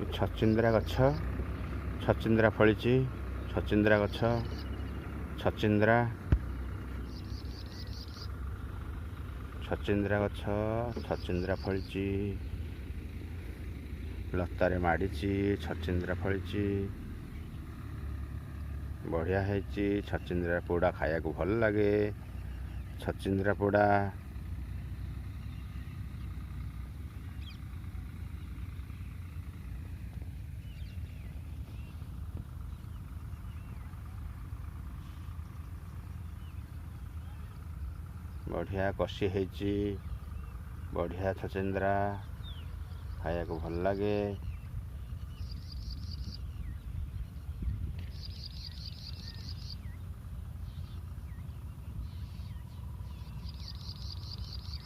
ଛଚିନ୍ଦ୍ରା ଗଛ, ଛଚିନ୍ଦ୍ରା ଫଳିଛି। ଛଚିନ୍ଦ୍ରା ଗଛ, ଛଚିନ୍ଦ୍ରା ଗଛ, ଛଚିନ୍ଦ୍ରା ଫଳିଛି। ଲତାରେ ମାଡ଼ିଛି, ଛଚିନ୍ଦ୍ରା ଫଳିଛି। ବଢ଼ିଆ ହେଇଛି। ଛଚିନ୍ଦ୍ରା ପୋଡ଼ା ଖାଇବାକୁ ଭଲ ଲାଗେ। ଛଚିନ୍ଦ୍ରା ପୋଡ଼ା ବଢ଼ିଆ କଷି ହେଇଛି। ବଢ଼ିଆ ଛଚିନ୍ଦ୍ରା ଖାଇବାକୁ ଭଲ ଲାଗେ।